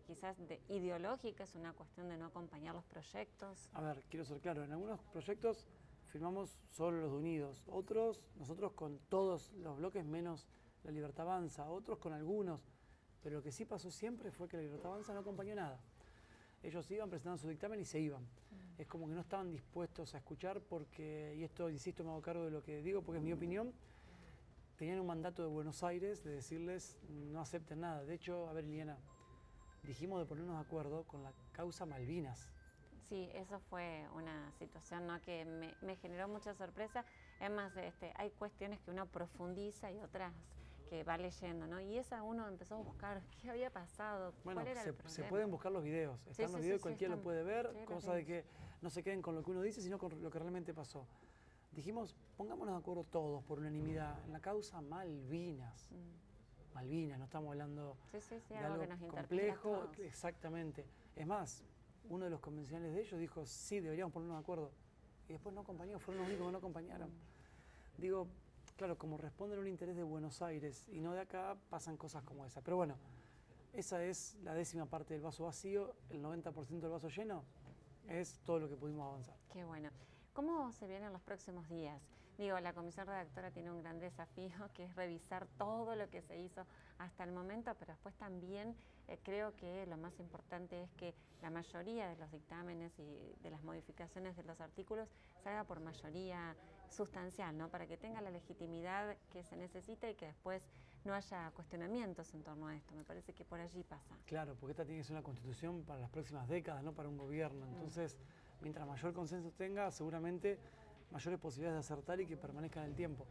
quizás ideológica, es una cuestión de no acompañar los proyectos. A ver, quiero ser claro, en algunos proyectos firmamos solo los de Unidos, otros, nosotros con todos los bloques menos la Libertad Avanza, otros con algunos, pero lo que sí pasó siempre fue que la Libertad Avanza no acompañó nada. Ellos iban presentando su dictamen y se iban. Es como que no estaban dispuestos a escuchar porque, y esto insisto, me hago cargo de lo que digo porque es mi opinión, tenían un mandato de Buenos Aires de decirles no acepten nada. De hecho, a ver, Liliana, dijimos de ponernos de acuerdo con la causa Malvinas. Sí, eso fue una situación, ¿no?, que me generó mucha sorpresa. Es más, hay cuestiones que uno profundiza y otras que va leyendo, ¿no? Y esa uno empezó a buscar qué había pasado, Bueno, cuál era el problema. se pueden buscar los videos, están los videos, cualquiera lo puede ver, sí, cosa de que no se queden con lo que uno dice, sino con lo que realmente pasó. Dijimos, pongámonos de acuerdo todos por unanimidad en la causa Malvinas. Malvinas, no estamos hablando de algo que nos complejo, exactamente. Es más, uno de los convencionales de ellos dijo, sí, deberíamos ponernos de acuerdo. Y después no acompañó, fueron los únicos que no acompañaron. Digo, claro, como responden a un interés de Buenos Aires y no de acá, pasan cosas como esa. Pero bueno, esa es la 10ª parte del vaso vacío, el 90% del vaso lleno es todo lo que pudimos avanzar. Qué bueno. ¿Cómo se vienen los próximos días? Digo, la comisión redactora tiene un gran desafío, que es revisar todo lo que se hizo hasta el momento, pero después también creo que lo más importante es que la mayoría de los dictámenes y de las modificaciones de los artículos salga por mayoría sustancial, ¿no?, para que tenga la legitimidad que se necesita y que después no haya cuestionamientos en torno a esto. Me parece que por allí pasa. Claro, porque esta tiene que ser una constitución para las próximas décadas, no para un gobierno. Entonces, mientras mayor consenso tenga, seguramente mayores posibilidades de acertar y que permanezca en el tiempo.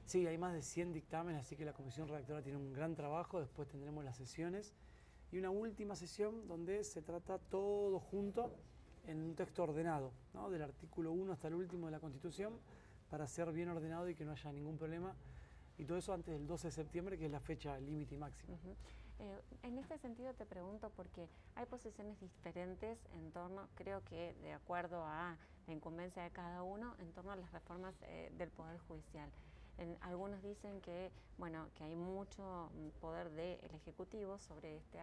Sí, hay más de 100 dictámenes, así que la comisión redactora tiene un gran trabajo. Después tendremos las sesiones y una última sesión donde se trata todo junto en un texto ordenado, ¿no?, del artículo 1 hasta el último de la Constitución, para ser bien ordenado y que no haya ningún problema. Y todo eso antes del 12 de septiembre, que es la fecha límite y máxima. En este sentido te pregunto porque hay posiciones diferentes en torno, creo que de acuerdo a la incumbencia de cada uno, en torno a las reformas del Poder Judicial. Algunos dicen que, bueno, que hay mucho poder del Ejecutivo sobre este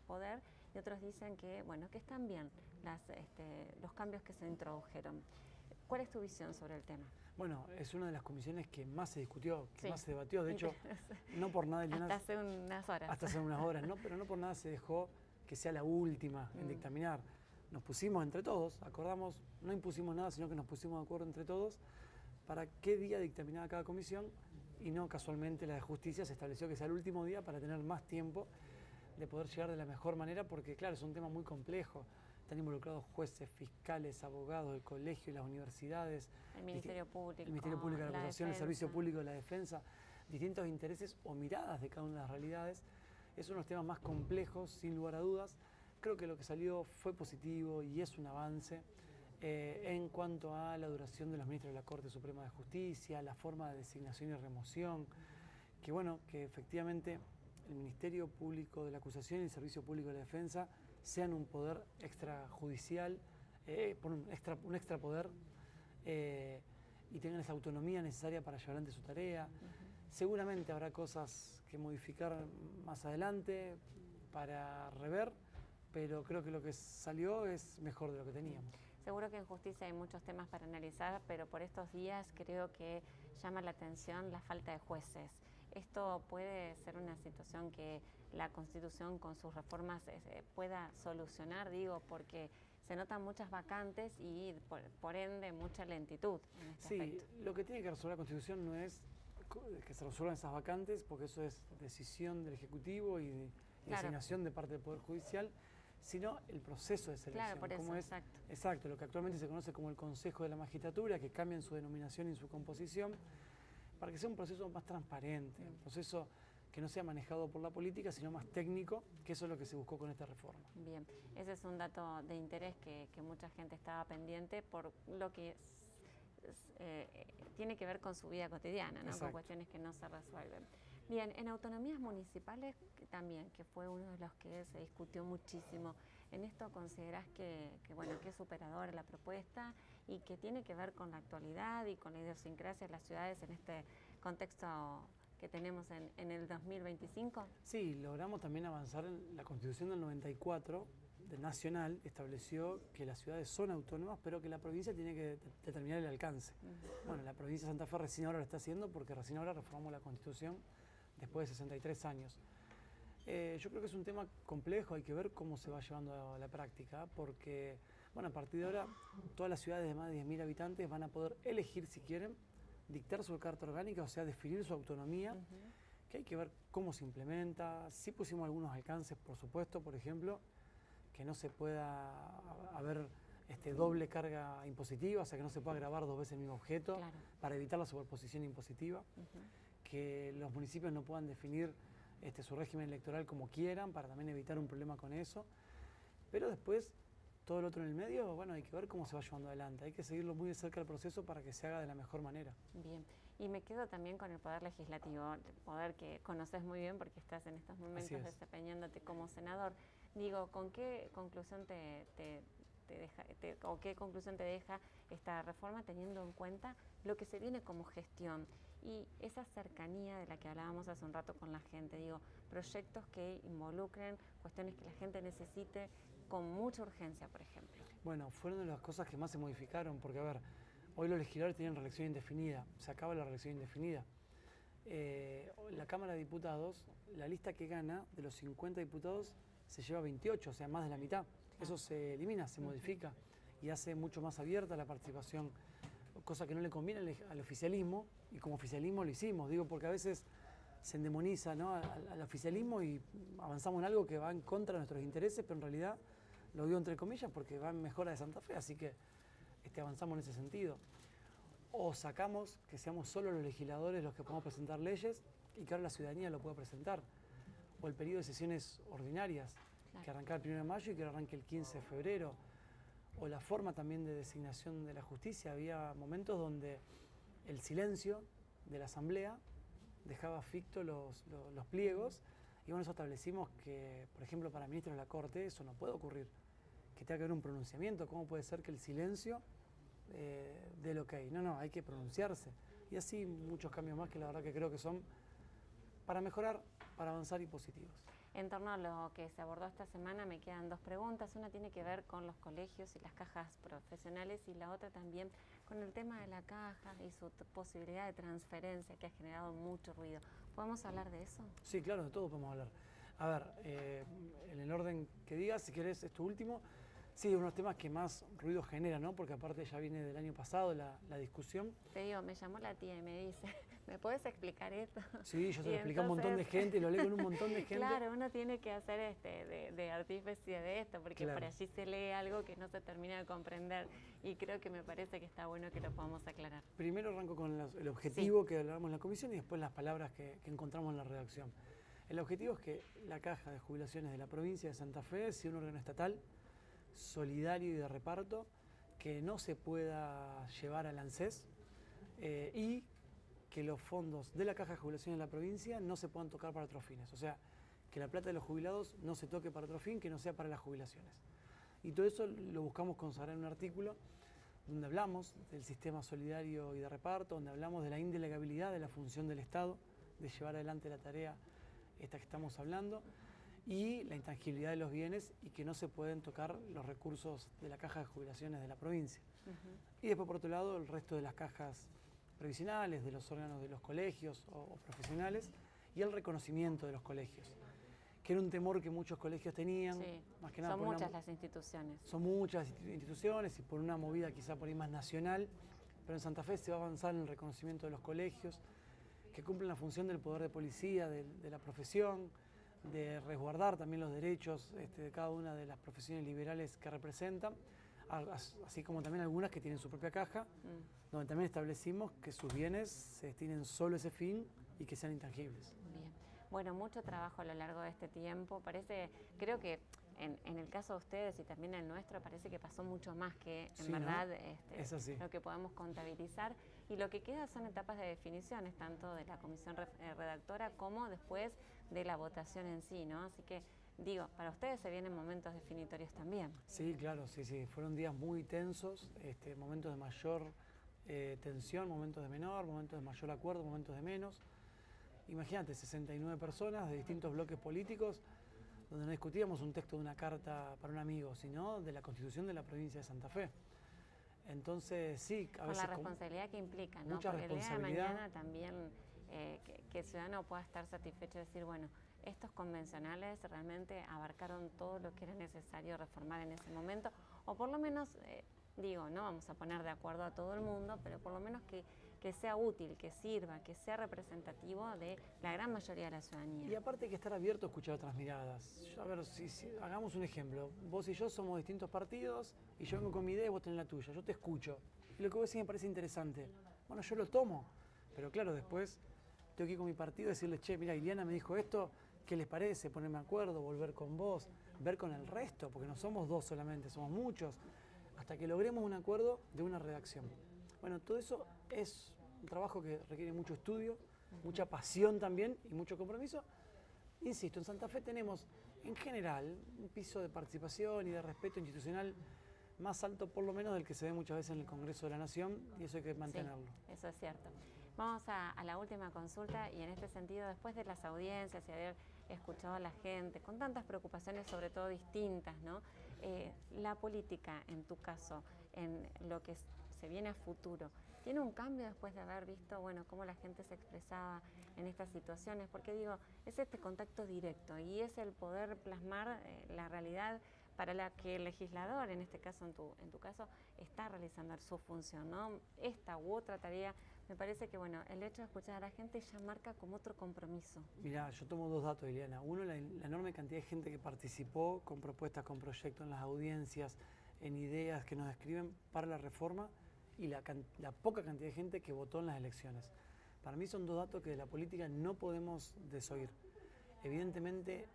poder, y otros dicen que, bueno, que están bien los cambios que se introdujeron. ¿Cuál es tu visión sobre el tema? Bueno, es una de las comisiones que más se discutió, que más se debatió. De hecho, no por nada... Hasta hace unas horas. Hasta hace unas horas, no, pero no por nada se dejó que sea la última en dictaminar. Nos pusimos entre todos, acordamos, no impusimos nada, sino que nos pusimos de acuerdo entre todos para qué día dictaminaba cada comisión, y no casualmente la de Justicia se estableció que sea el último día para tener más tiempo de poder llegar de la mejor manera, porque claro, es un tema muy complejo. Están involucrados jueces, fiscales, abogados, el colegio y las universidades. El Ministerio Público. El Ministerio Público de la Acusación, el Servicio Público de la Defensa. Distintos intereses o miradas de cada una de las realidades. Es uno de los temas más complejos, sin lugar a dudas. Creo que lo que salió fue positivo y es un avance en cuanto a la duración de los ministros de la Corte Suprema de Justicia, la forma de designación y remoción. Que bueno, que efectivamente el Ministerio Público de la Acusación y el Servicio Público de la Defensa sean un poder extrajudicial, un extra poder, y tengan esa autonomía necesaria para llevar adelante su tarea. Seguramente habrá cosas que modificar más adelante para rever, pero creo que lo que salió es mejor de lo que teníamos. Seguro que en justicia hay muchos temas para analizar, pero por estos días creo que llama la atención la falta de jueces. ¿Esto puede ser una situación que la Constitución con sus reformas pueda solucionar? Digo, porque se notan muchas vacantes y por ende mucha lentitud en este aspecto. Lo que tiene que resolver la Constitución no es que se resuelvan esas vacantes, porque eso es decisión del Ejecutivo y designación de parte del Poder Judicial, sino el proceso de selección. Claro, por eso, exacto, lo que actualmente se conoce como el Consejo de la Magistratura, que cambia en su denominación y en su composición, para que sea un proceso más transparente, un proceso que no sea manejado por la política, sino más técnico, que eso es lo que se buscó con esta reforma. Bien, ese es un dato de interés que mucha gente estaba pendiente por lo que tiene que ver con su vida cotidiana, ¿no? Con cuestiones que no se resuelven. Bien, en autonomías municipales también, que fue uno de los que se discutió muchísimo. ¿En esto considerás que es superadora la propuesta y que tiene que ver con la actualidad y con la idiosincrasia de las ciudades en este contexto que tenemos en el 2025? Sí, logramos también avanzar en la Constitución del 94, nacional, estableció que las ciudades son autónomas, pero que la provincia tiene que determinar el alcance. Bueno, la provincia de Santa Fe recién ahora lo está haciendo porque recién ahora reformamos la Constitución después de 63 años. Yo creo que es un tema complejo, hay que ver cómo se va llevando a la práctica, porque bueno, a partir de ahora todas las ciudades de más de 10.000 habitantes van a poder elegir si quieren dictar su carta orgánica, o sea, definir su autonomía, que hay que ver cómo se implementa. Sí pusimos algunos alcances, por supuesto, por ejemplo, que no se pueda haber doble carga impositiva, o sea, que no se pueda grabar 2 veces el mismo objeto, Claro. para evitar la superposición impositiva, que los municipios no puedan definir su régimen electoral como quieran, para también evitar un problema con eso. Pero después, todo lo otro en el medio, bueno, hay que ver cómo se va llevando adelante. Hay que seguirlo muy de cerca el proceso para que se haga de la mejor manera. Bien, y me quedo también con el Poder Legislativo, el poder que conoces muy bien porque estás en estos momentos desempeñándote como senador. Digo, ¿con qué conclusión te deja esta reforma, teniendo en cuenta lo que se viene como gestión y esa cercanía de la que hablábamos hace un rato con la gente? Digo, proyectos que involucren cuestiones que la gente necesite con mucha urgencia, por ejemplo. Bueno, fueron de las cosas que más se modificaron, porque a ver, hoy los legisladores tienen reelección indefinida, se acaba la reelección indefinida. La Cámara de Diputados, la lista que gana de los 50 diputados se lleva 28, o sea, más de la mitad. Eso se elimina, se modifica y hace mucho más abierta la participación, cosa que no le conviene al oficialismo, y como oficialismo lo hicimos, digo, porque a veces se endemoniza, ¿no?, al oficialismo y avanzamos en algo que va en contra de nuestros intereses, pero en realidad lo digo entre comillas porque va en mejora de Santa Fe, así que avanzamos en ese sentido. O sacamos que seamos solo los legisladores los que podamos presentar leyes y que ahora la ciudadanía lo pueda presentar. O el periodo de sesiones ordinarias, que arranca el 1 de mayo y que arranque el 15 de febrero. O la forma también de designación de la justicia. Había momentos donde el silencio de la Asamblea dejaba fictos los pliegos, y bueno, eso establecimos que, por ejemplo, para ministros de la Corte eso no puede ocurrir, que tenga que haber un pronunciamiento. ¿Cómo puede ser que el silencio dé el ok? No, hay que pronunciarse. Y así muchos cambios más que la verdad que creo que son para mejorar, para avanzar y positivos. En torno a lo que se abordó esta semana me quedan 2 preguntas. Una tiene que ver con los colegios y las cajas profesionales, y la otra también con el tema de la caja y su posibilidad de transferencia, que ha generado mucho ruido. ¿Podemos hablar de eso? Sí, claro, de todo podemos hablar. A ver, en el orden que digas, si querés, esto último, sí, unos temas que más ruido genera, ¿no? Porque aparte ya viene del año pasado la discusión. Te digo, me llamó la tía y me dice, ¿me puedes explicar esto? Sí, yo se lo expliqué a un montón de gente, lo leí con un montón de gente. Claro, uno tiene que hacer de artífice de esto, porque por allí se lee algo que no se termina de comprender, y creo que me parece que está bueno que lo podamos aclarar. Primero arranco con el objetivo que hablábamos en la comisión y después las palabras que encontramos en la redacción. El objetivo es que la Caja de Jubilaciones de la provincia de Santa Fe sea un órgano estatal, solidario y de reparto, que no se pueda llevar al ANSES, y que los fondos de la Caja de Jubilaciones de la provincia no se puedan tocar para otros fines. O sea, que la plata de los jubilados no se toque para otro fin que no sea para las jubilaciones. Y todo eso lo buscamos consagrar en un artículo donde hablamos del sistema solidario y de reparto, donde hablamos de la indelegabilidad de la función del Estado de llevar adelante la tarea esta que estamos hablando, y la intangibilidad de los bienes, y que no se pueden tocar los recursos de la Caja de Jubilaciones de la provincia. Y después, por otro lado, el resto de las cajas previsionales, de los órganos de los colegios o profesionales, y el reconocimiento de los colegios, que era un temor que muchos colegios tenían. Sí, más que nada son muchas las instituciones. Son muchas instituciones, y por una movida quizá por ahí más nacional, pero en Santa Fe se va a avanzar en el reconocimiento de los colegios, que cumplen la función del poder de policía, de la profesión, de resguardar también los derechos de cada una de las profesiones liberales que representan, así como también algunas que tienen su propia caja, donde también establecimos que sus bienes se destinen solo a ese fin y que sean intangibles. Bien. Bueno, mucho trabajo a lo largo de este tiempo. Creo que en el caso de ustedes y también el nuestro, parece que pasó mucho más que en verdad es así. Lo que podemos contabilizar. Y lo que queda son etapas de definiciones, tanto de la comisión redactora como después de la votación en sí, ¿no? Así que, digo, para ustedes se vienen momentos definitorios también. Sí, claro, sí. Fueron días muy tensos, momentos de mayor tensión, momentos de menor, momentos de mayor acuerdo, momentos de menos. Imagínate, 69 personas de distintos bloques políticos, donde no discutíamos un texto de una carta para un amigo, sino de la Constitución de la provincia de Santa Fe. Entonces, sí, a veces... Con la responsabilidad que implica, ¿no? Mucha Porque responsabilidad. el día de mañana también que el ciudadano pueda estar satisfecho de decir, bueno, estos convencionales realmente abarcaron todo lo que era necesario reformar en ese momento, o por lo menos, no vamos a poner de acuerdo a todo el mundo, pero por lo menos que que sea útil, que sirva, que sea representativo de la gran mayoría de la ciudadanía. Y aparte hay que estar abierto a escuchar otras miradas. A ver, si hagamos un ejemplo. Vos y yo somos distintos partidos y yo vengo con mi idea y vos tenés la tuya. Yo te escucho. Y lo que vos decís me parece interesante. Bueno, yo lo tomo. Pero claro, después tengo que ir con mi partido y decirles, che, mira, Ileana me dijo esto, ¿qué les parece? Ponerme de acuerdo, volver con vos, ver con el resto, porque no somos dos solamente, somos muchos, hasta que logremos un acuerdo de una redacción. Bueno, todo eso es un trabajo que requiere mucho estudio, mucha pasión también y mucho compromiso. Insisto, en Santa Fe tenemos en general un piso de participación y de respeto institucional más alto por lo menos del que se ve muchas veces en el Congreso de la Nación, y eso hay que mantenerlo. Sí, eso es cierto. Vamos a la última consulta, y en este sentido, después de las audiencias y haber escuchado a la gente con tantas preocupaciones, sobre todo distintas, ¿no? La política, en tu caso, en lo que se viene a futuro, ¿tiene un cambio después de haber visto, bueno, cómo la gente se expresaba en estas situaciones? Porque digo, es este contacto directo y es el poder plasmar la realidad para la que el legislador, en este caso, en tu caso, está realizando su función, ¿no? Esta u otra tarea, me parece que, bueno, el hecho de escuchar a la gente ya marca como otro compromiso. Mirá, yo tomo dos datos, Ileana. Uno, la enorme cantidad de gente que participó con propuestas, con proyectos, en las audiencias, en ideas que nos describen para la reforma, y la poca cantidad de gente que votó en las elecciones. Para mí son dos datos que de la política no podemos desoír. Evidentemente,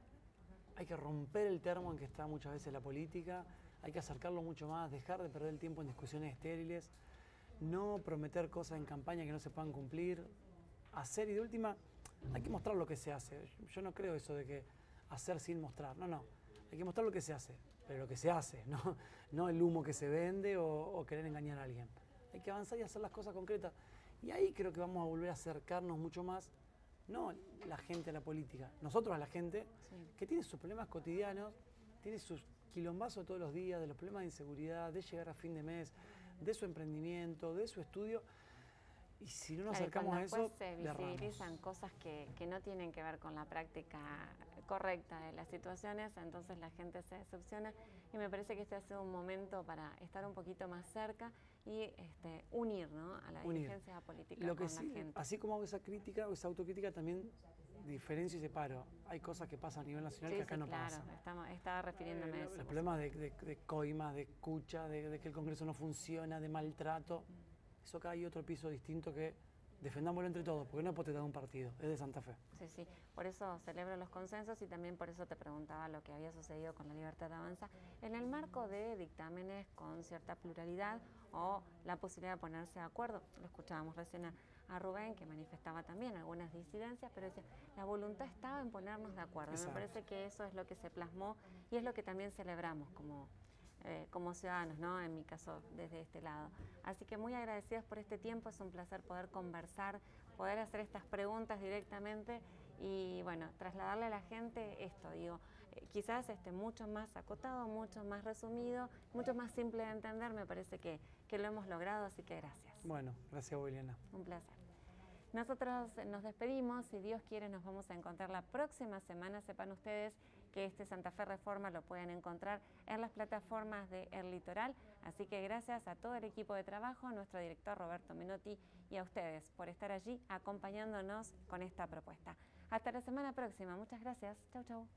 hay que romper el termo en que está muchas veces la política, hay que acercarlo mucho más, dejar de perder el tiempo en discusiones estériles, no prometer cosas en campaña que no se puedan cumplir, hacer, y de última, hay que mostrar lo que se hace. Yo no creo eso de que hacer sin mostrar, no, hay que mostrar lo que se hace, pero lo que se hace, no el humo que se vende o querer engañar a alguien. Hay que avanzar y hacer las cosas concretas, y ahí creo que vamos a volver a acercarnos mucho más, no la gente a la política, nosotros a la gente, sí, que tiene sus problemas cotidianos, tiene sus quilombazos todos los días, de los problemas de inseguridad, de llegar a fin de mes, de su emprendimiento, de su estudio. Y si no nos acercamos a eso, se visibilizan cosas que no tienen que ver con la práctica correcta de las situaciones, entonces la gente se decepciona, y me parece que este ha sido un momento para estar un poquito más cerca y unir, ¿no?, a la dirigencia política con la gente. Así como hago esa crítica o esa autocrítica, también diferencio y separo. Hay cosas que pasan a nivel nacional que acá no pasan. Claro, estaba refiriéndome a eso. Los problemas de coimas, de escucha, de que el Congreso no funciona, de maltrato. Eso acá hay otro piso distinto que defendámoslo entre todos, porque no es potestad de un partido, es de Santa Fe. Sí, por eso celebro los consensos, y también por eso te preguntaba lo que había sucedido con la Libertad Avanza en el marco de dictámenes con cierta pluralidad o la posibilidad de ponerse de acuerdo. Lo escuchábamos recién a Rubén, que manifestaba también algunas disidencias, pero decía, la voluntad estaba en ponernos de acuerdo. Exacto. Me parece que eso es lo que se plasmó y es lo que también celebramos como ciudadanos, ¿no? En mi caso, desde este lado. Así que muy agradecidos por este tiempo, es un placer poder conversar, poder hacer estas preguntas directamente y, bueno, trasladarle a la gente esto, digo, quizás mucho más acotado, mucho más resumido, mucho más simple de entender, me parece que lo hemos logrado, así que gracias. Bueno, gracias, Ileana. Un placer. Nosotros nos despedimos, si Dios quiere nos vamos a encontrar la próxima semana. Sepan ustedes que Santa Fe Reforma lo pueden encontrar en las plataformas de El Litoral, así que gracias a todo el equipo de trabajo, a nuestro director Roberto Menotti y a ustedes por estar allí acompañándonos con esta propuesta. Hasta la semana próxima, muchas gracias, chau chau.